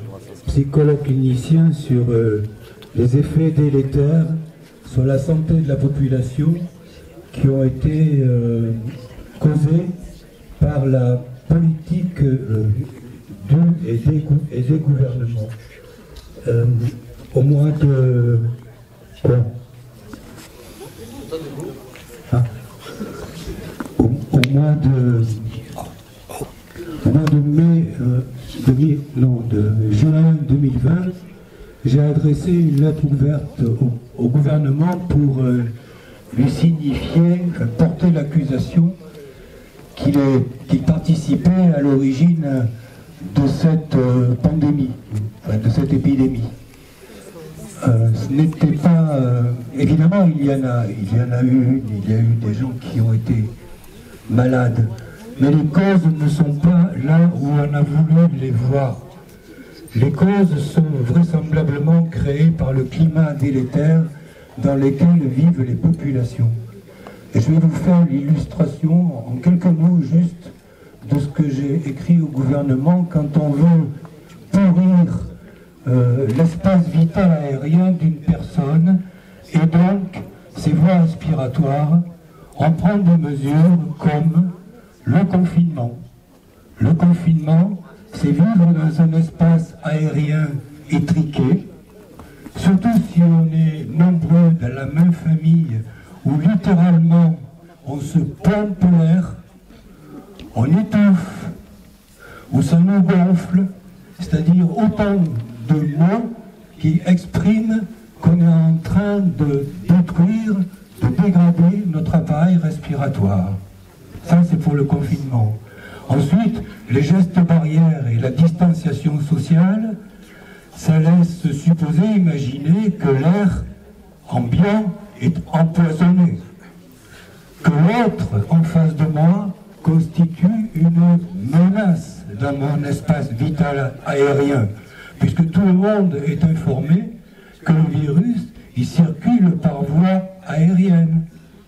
Speaker 3: psychologue clinicien sur les effets délétères sur la santé de la population qui ont été causés par la politique et des gouvernements. Au mois de... Au mois de juin 2020, j'ai adressé une lettre ouverte au gouvernement pour lui signifier, porter l'accusation qu'il participait à l'origine de cette pandémie, de cette épidémie. Ce n'était pas... évidemment, il y en a eu des gens qui ont été malades, mais les causes ne sont pas là où on a voulu les voir. Les causes sont vraisemblablement créées par le climat délétère dans lequel vivent les populations. Et je vais vous faire l'illustration, en quelques mots juste, de ce que j'ai écrit au gouvernement quand on veut pourrir l'espace vital aérien d'une personne et donc ses voies respiratoires. On prend des mesures comme le confinement. Le confinement, c'est vivre dans un espace aérien étriqué, surtout si on est nombreux dans la même famille, où littéralement on se pompe l'air, on étouffe, où ça nous gonfle, c'est-à-dire autant de mots qui expriment qu'on est en train de détruire, de dégrader notre appareil respiratoire. Ça, c'est pour le confinement. Ensuite, les gestes barrières et la distanciation sociale, ça laisse supposer, imaginer que l'air ambiant est empoisonné, que l'autre en face de moi constitue une menace dans mon espace vital aérien, puisque tout le monde est informé que le virus, il circule par voie aérienne,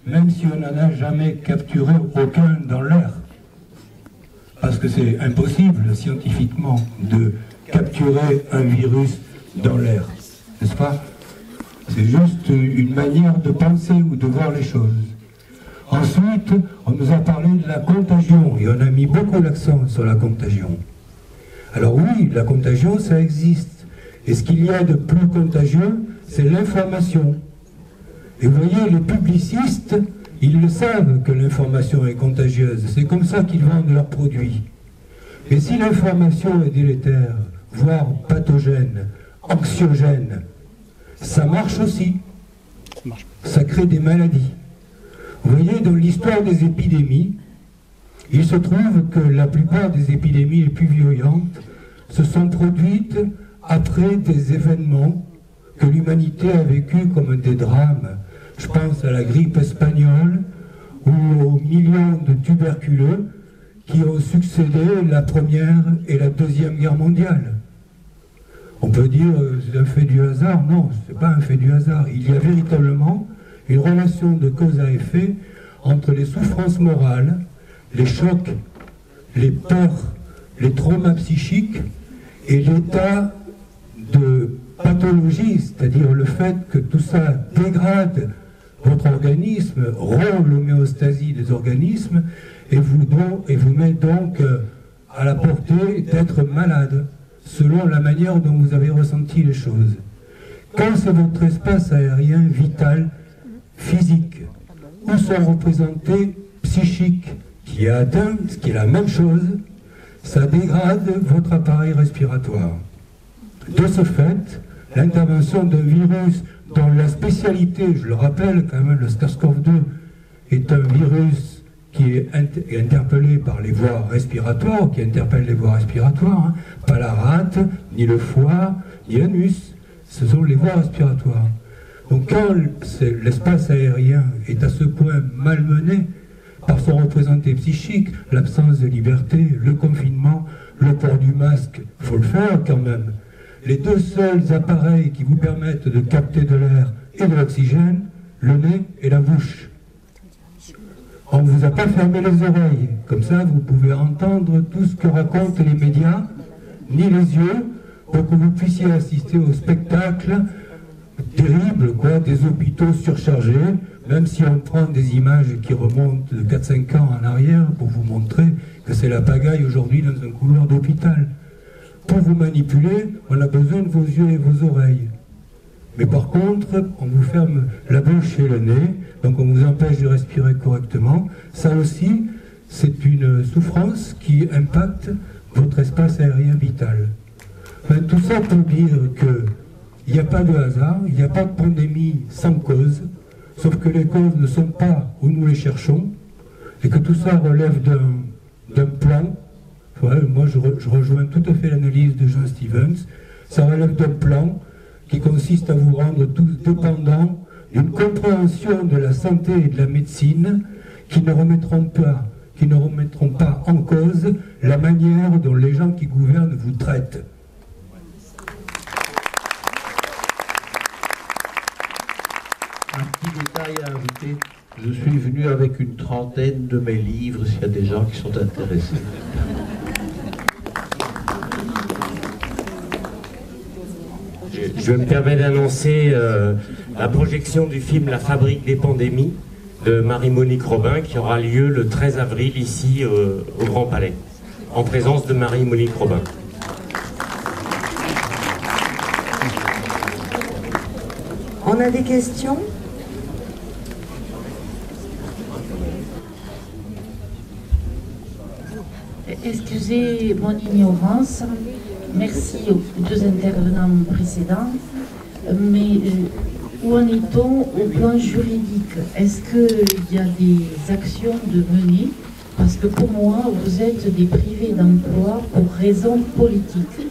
Speaker 3: même si on n'en a jamais capturé aucun dans l'air. Parce que c'est impossible scientifiquement de capturer un virus dans l'air, n'est-ce pas? C'est juste une manière de penser ou de voir les choses. Ensuite, on nous a parlé de la contagion, et on a mis beaucoup l'accent sur la contagion. Alors oui, la contagion, ça existe. Et ce qu'il y a de plus contagieux, c'est l'information. Et vous voyez, les publicistes, ils le savent que l'information est contagieuse. C'est comme ça qu'ils vendent leurs produits. Mais si l'information est délétère, voire pathogène, anxiogène, ça marche aussi. ça crée des maladies. Vous voyez, dans l'histoire des épidémies, il se trouve que la plupart des épidémies les plus violentes se sont produites après des événements que l'humanité a vécu comme des drames. Je pense à la grippe espagnole ou aux millions de tuberculeux qui ont succédé la Première et la Deuxième Guerre mondiale. On peut dire c'est un fait du hasard. Non, ce n'est pas un fait du hasard. Il y a véritablement une relation de cause à effet entre les souffrances morales, les chocs, les peurs, les traumas psychiques et l'état de pathologie, c'est-à-dire le fait que tout ça dégrade votre organisme, rompt l'homéostasie des organismes et vous met donc à la portée d'être malade, selon la manière dont vous avez ressenti les choses. Quand c'est votre espace aérien vital, physique, où sont représentés psychiques, qui est atteint, ce qui est la même chose, ça dégrade votre appareil respiratoire. De ce fait, l'intervention d'un virus dont la spécialité, je le rappelle quand même, le SARS-CoV-2 est un virus qui est interpellé par les voies respiratoires, qui interpelle les voies respiratoires, hein, pas la rate, ni le foie, ni l'anus, ce sont les voies respiratoires. Donc quand l'espace aérien est à ce point malmené par son représenté psychique, l'absence de liberté, le confinement, le port du masque, il faut le faire quand même. Les deux seuls appareils qui vous permettent de capter de l'air et de l'oxygène, le nez et la bouche. On ne vous a pas fermé les oreilles, comme ça vous pouvez entendre tout ce que racontent les médias, ni les yeux, pour que vous puissiez assister au spectacle terrible, quoi, des hôpitaux surchargés, même si on prend des images qui remontent de 4-5 ans en arrière pour vous montrer que c'est la pagaille aujourd'hui dans un couloir d'hôpital. Pour vous manipuler, on a besoin de vos yeux et vos oreilles. Mais par contre, on vous ferme la bouche et le nez, donc on vous empêche de respirer correctement. Ça aussi, c'est une souffrance qui impacte votre espace aérien vital. Enfin, tout ça pour dire qu'il n'y a pas de hasard, il n'y a pas de pandémie sans cause, sauf que les causes ne sont pas où nous les cherchons, et que tout ça relève d'un plan. Ouais, moi, je rejoins tout à fait l'analyse de Jean Stevens. Ça relève d'un plan qui consiste à vous rendre tous dépendants d'une compréhension de la santé et de la médecine qui ne remettront pas en cause la manière dont les gens qui gouvernent vous traitent.
Speaker 2: Un petit détail à ajouter. Je suis venu avec une trentaine de mes livres, s'il y a des gens qui sont intéressés.
Speaker 15: Je me permets d'annoncer la projection du film La Fabrique des pandémies de Marie-Monique Robin qui aura lieu le 13 avril ici au Grand Palais, en présence de Marie-Monique Robin.
Speaker 14: On a des questions ?
Speaker 16: Excusez mon ignorance, merci aux deux intervenants précédents, mais où en est-on au plan juridique? Est-ce qu'il y a des actions de mener? Parce que pour moi, vous êtes des privés d'emploi pour raisons politiques.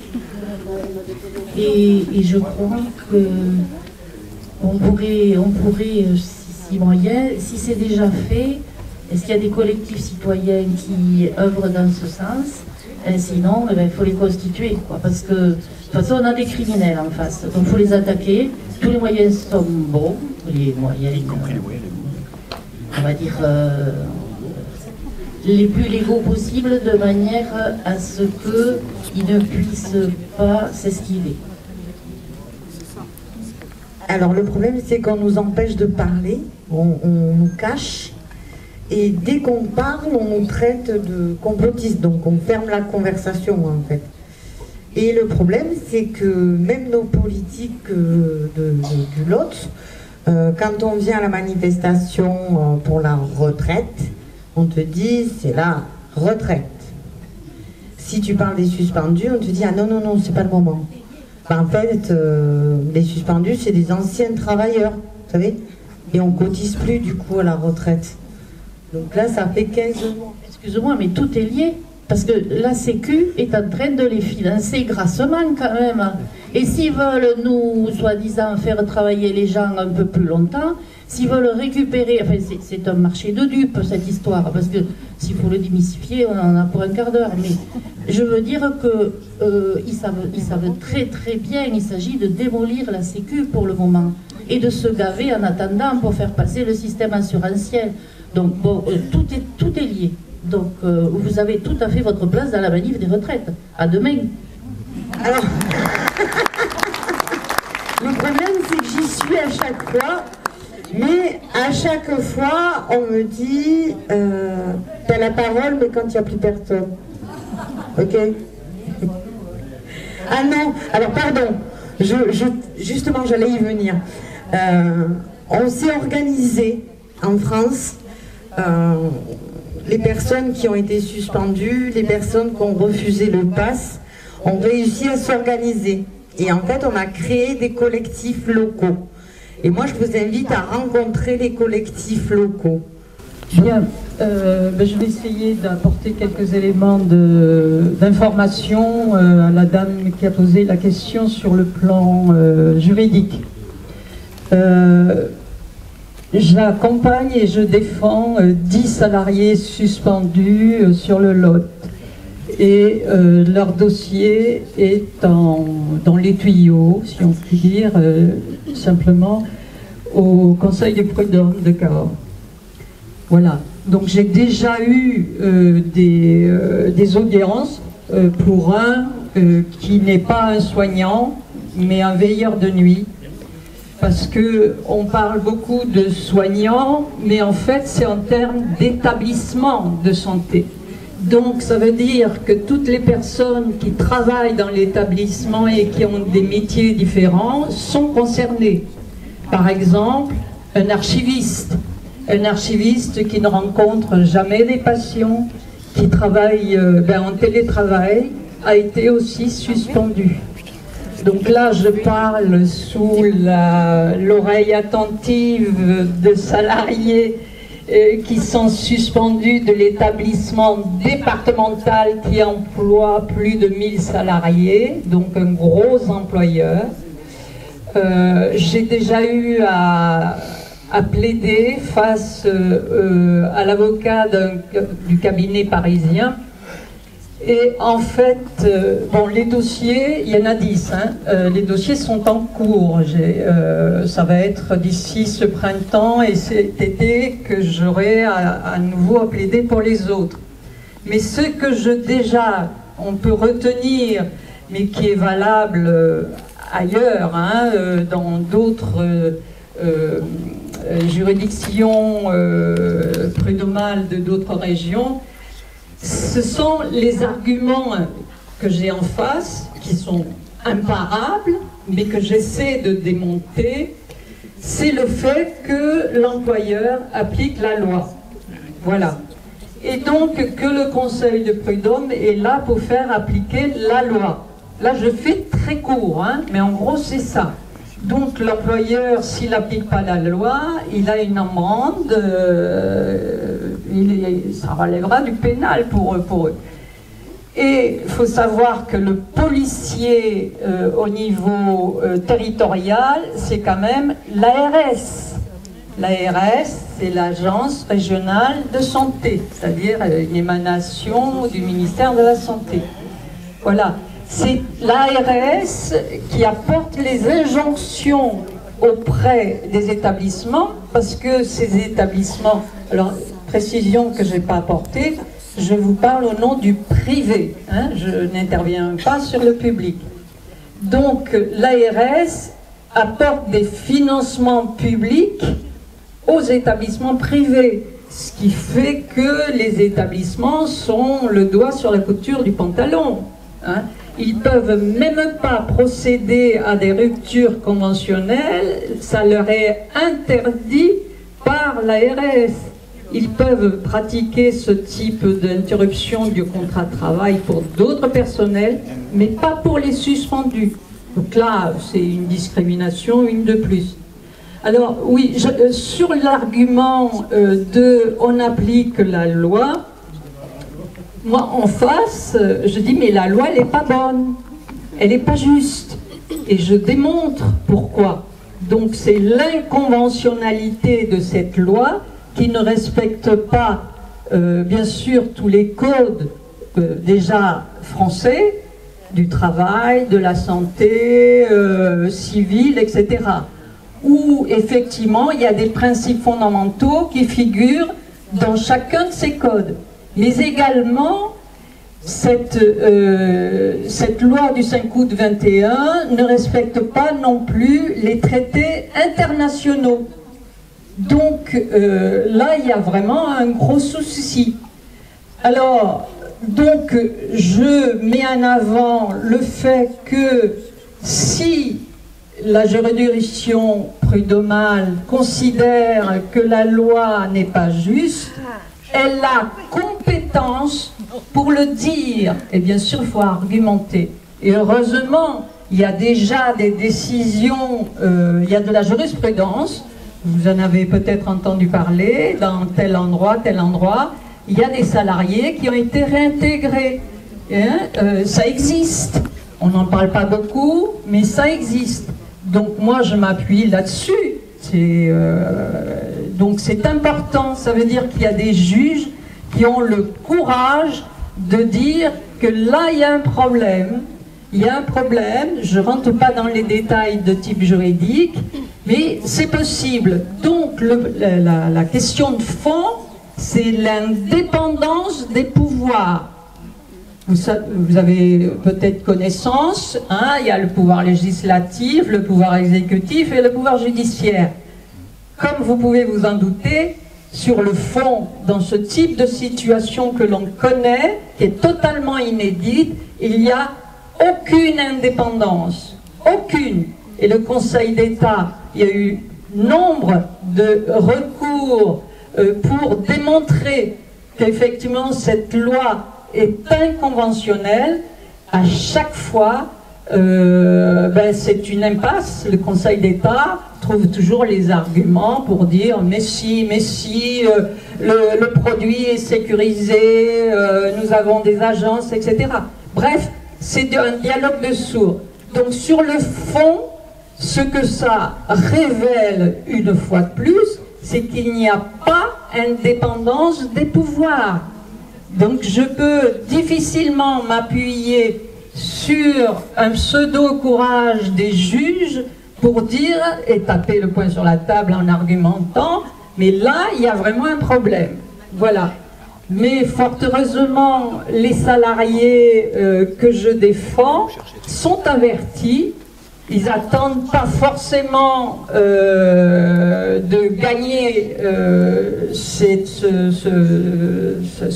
Speaker 16: Et je crois qu'on pourrait, si moyen, si c'est déjà fait, est-ce qu'il y a des collectifs citoyens qui œuvrent dans ce sens? Sinon, il faut les constituer, quoi, parce que de toute façon, on a des criminels en face, donc il faut les attaquer. Tous les moyens sont bons, les moyens, on va dire, les plus légaux possibles, de manière à ce qu'ils ne puissent pas s'esquiver.
Speaker 14: Alors le problème, c'est qu'on nous empêche de parler, on nous cache. Et dès qu'on parle, on nous traite de complotistes, donc on ferme la conversation en fait. Et le problème, c'est que même nos politiques du Lot, quand on vient à la manifestation pour la retraite, on te dit c'est la retraite. Si tu parles des suspendus, on te dit ah non, non, non, c'est pas le moment. Ben, en fait, les suspendus, c'est des anciens travailleurs, vous savez. et on cotise plus du coup à la retraite. Donc là, ça fait 15 mois.
Speaker 16: Excuse-moi, mais tout est lié. Parce que la Sécu est en train de les financer grassement quand même. Et s'ils veulent nous, soi-disant, faire travailler les gens un peu plus longtemps, s'ils veulent récupérer, enfin c'est un marché de dupes cette histoire, parce que s'il faut le démystifier, on en a pour un quart d'heure. Mais je veux dire que ils savent très très bien, il s'agit de démolir la Sécu pour le moment, et de se gaver en attendant pour faire passer le système assurantiel. Donc bon, tout est lié. Donc vous avez tout à fait votre place dans la manif des retraites. À demain.
Speaker 14: Alors, le problème c'est que j'y suis à chaque fois, mais à chaque fois on me dit t'as la parole mais quand il n'y a plus personne. Ok. Ah non, alors pardon, justement j'allais y venir. On s'est organisé en France. Les personnes qui ont été suspendues, les personnes qui ont refusé le pass, ont réussi à s'organiser. Et en fait, on a créé des collectifs locaux. Et moi, je vous invite à rencontrer les collectifs locaux.
Speaker 17: Bien, je vais essayer d'apporter quelques éléments d'information à la dame qui a posé la question sur le plan juridique. J'accompagne et je défends 10 salariés suspendus sur le Lot. Et leur dossier est dans les tuyaux, si on peut dire, simplement au Conseil de prud'homme de Cahors. Voilà. Donc j'ai déjà eu des audiences pour un qui n'est pas un soignant, mais un veilleur de nuit. Parce qu'on parle beaucoup de soignants, mais en fait c'est en termes d'établissement de santé. Donc ça veut dire que toutes les personnes qui travaillent dans l'établissement et qui ont des métiers différents sont concernées. Par exemple, un archiviste qui ne rencontre jamais les patients, qui travaille en télétravail, a été aussi suspendu. Donc là, je parle sous l'oreille attentive de salariés qui sont suspendus de l'établissement départemental qui emploie plus de 1000 salariés, donc un gros employeur. J'ai déjà eu à plaider face à l'avocat du cabinet parisien. Et en fait, les dossiers, il y en a 10, les dossiers sont en cours. Ça va être d'ici ce printemps et cet été que j'aurai à nouveau à plaider pour les autres. Mais ce que on peut retenir, mais qui est valable ailleurs, dans d'autres juridictions prud'homales de d'autres régions, ce sont les arguments que j'ai en face, qui sont imparables, mais que j'essaie de démonter. C'est le fait que l'employeur applique la loi. Voilà. Et donc que le Conseil de prud'homme est là pour faire appliquer la loi. Là, je fais très court, mais en gros, c'est ça. Donc l'employeur, s'il n'applique pas la loi, il a une amende, ça relèvera du pénal pour eux. Et il faut savoir que le policier au niveau territorial, c'est quand même l'ARS. L'ARS, c'est l'Agence régionale de santé, c'est-à-dire une émanation du ministère de la Santé. Voilà. C'est l'ARS qui apporte les injonctions auprès des établissements, parce que ces établissements, alors précision que je n'ai pas apportée, je vous parle au nom du privé, je n'interviens pas sur le public. Donc l'ARS apporte des financements publics aux établissements privés, ce qui fait que les établissements sont le doigt sur la couture du pantalon. Ils ne peuvent même pas procéder à des ruptures conventionnelles, ça leur est interdit par l'ARS. Ils peuvent pratiquer ce type d'interruption du contrat de travail pour d'autres personnels, mais pas pour les suspendus. Donc là, c'est une discrimination, une de plus. Alors oui, sur l'argument de on applique la loi, moi en face, je dis mais la loi elle n'est pas bonne, elle n'est pas juste. Et je démontre pourquoi. Donc c'est l'inconventionnalité de cette loi qui ne respecte pas, bien sûr, tous les codes déjà français, du travail, de la santé, civile, etc. Où effectivement il y a des principes fondamentaux qui figurent dans chacun de ces codes. Mais également, cette loi du 5 août 21 ne respecte pas non plus les traités internationaux. Donc là, il y a vraiment un gros souci. Alors, donc, je mets en avant le fait que si la juridiction prud'homale considère que la loi n'est pas juste, elle a compétence pour le dire. Et bien sûr, il faut argumenter. Et heureusement, il y a déjà des décisions, il y a de la jurisprudence, vous en avez peut-être entendu parler, dans tel endroit, il y a des salariés qui ont été réintégrés. Ça existe. On n'en parle pas beaucoup, mais ça existe. Donc moi, je m'appuie là-dessus. Donc c'est important. Ça veut dire qu'il y a des juges qui ont le courage de dire que là, il y a un problème. Il y a un problème. Je ne rentre pas dans les détails de type juridique, mais c'est possible. Donc la question de fond, c'est l'indépendance des pouvoirs. Vous avez peut-être connaissance, hein, il y a le pouvoir législatif, le pouvoir exécutif et le pouvoir judiciaire. Comme vous pouvez vous en douter, sur le fond, dans ce type de situation que l'on connaît, qui est totalement inédite, il n'y a aucune indépendance. Aucune. Et le Conseil d'État, il y a eu nombre de recours pour démontrer qu'effectivement cette loi est inconventionnelle. À chaque fois, c'est une impasse. Le Conseil d'État trouve toujours les arguments pour dire mais si, le produit est sécurisé, nous avons des agences, etc. Bref, c'est un dialogue de sourds. Donc sur le fond, ce que ça révèle une fois de plus, c'est qu'il n'y a pas indépendance des pouvoirs. Donc je peux difficilement m'appuyer sur un pseudo-courage des juges pour dire, et taper le poing sur la table en argumentant, mais là, il y a vraiment un problème. Voilà. Mais fort heureusement, les salariés que je défends sont avertis. Ils n'attendent pas forcément de gagner ce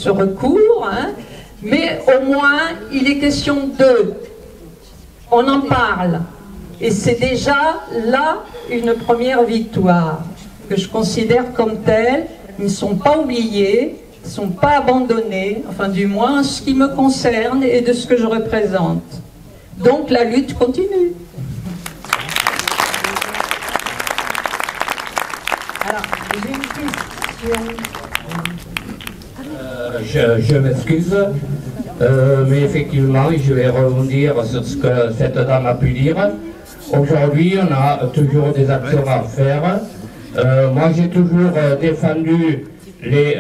Speaker 17: recours, hein, mais au moins il est question d'eux. On en parle. Et c'est déjà là une première victoire que je considère comme telle. Ils ne sont pas oubliés, ils ne sont pas abandonnés, enfin du moins en ce qui me concerne et de ce que je représente. Donc la lutte continue.
Speaker 13: Alors, j'ai une question.
Speaker 18: Je m'excuse, mais effectivement, je vais rebondir sur ce que cette dame a pu dire. Aujourd'hui, on a toujours des actions à faire. Moi, j'ai toujours défendu les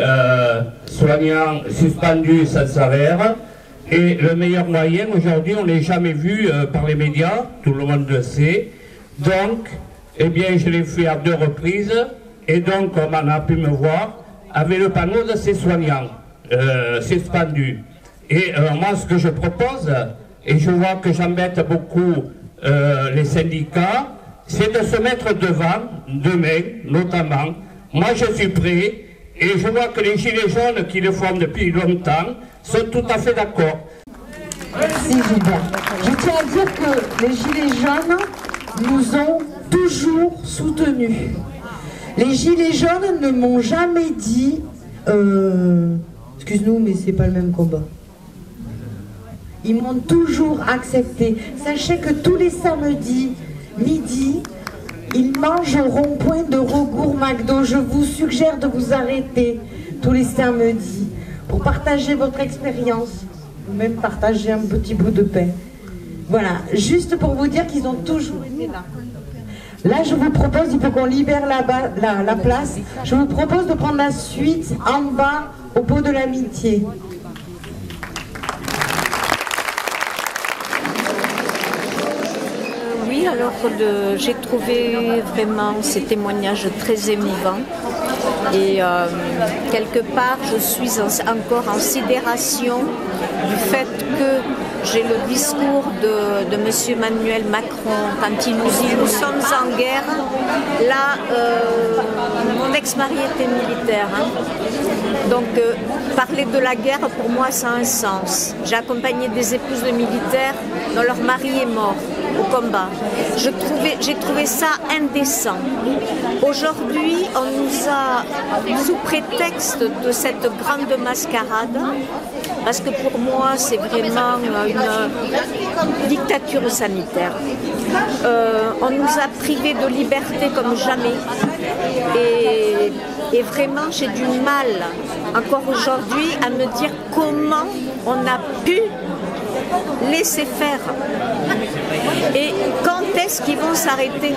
Speaker 18: soignants suspendus sans salaire. Et le meilleur moyen, aujourd'hui, on ne l'a jamais vu par les médias, tout le monde le sait. Donc, eh bien, je l'ai fait à 2 reprises. Et donc, comme on a pu me voir, avec le panneau de ces soignants suspendus. Et moi, ce que je propose, et je vois que j'embête beaucoup les syndicats, c'est de se mettre devant, demain notamment. Moi, je suis prêt, et je vois que les Gilets jaunes qui le font depuis longtemps sont tout à fait d'accord.
Speaker 14: Merci Gilbert. Je tiens à dire que les Gilets jaunes nous ont toujours soutenus. Les Gilets jaunes ne m'ont jamais dit excuse-nous, mais c'est pas le même combat. Ils m'ont toujours accepté. Sachez que tous les samedis, midi, Ils mangent au rond-point de Rebourg McDo. Je vous suggère de vous arrêter tous les samedis pour partager votre expérience, ou même partager un petit bout de pain. Voilà, juste pour vous dire qu'ils ont toujours été là. Là, je vous propose, il faut qu'on libère la place, je vous propose de prendre la suite en bas au pot de l'amitié.
Speaker 19: Oui, alors j'ai trouvé vraiment ces témoignages très émouvants. Et quelque part, je suis encore en sidération du fait que j'ai le discours de M. Emmanuel Macron quand il nous dit « nous sommes en guerre ». Là, mon ex-mari était militaire. Hein. Donc, parler de la guerre, pour moi, ça a un sens. J'ai accompagné des épouses de militaires dont leur mari est mort au combat. J'ai trouvé ça indécent. Aujourd'hui, on nous a, sous prétexte de cette grande mascarade, parce que pour moi, c'est vraiment une dictature sanitaire. On nous a privés de liberté comme jamais. Et vraiment, j'ai du mal, encore aujourd'hui, à me dire comment on a pu laisser faire. Et quand est-ce qu'ils vont s'arrêter ?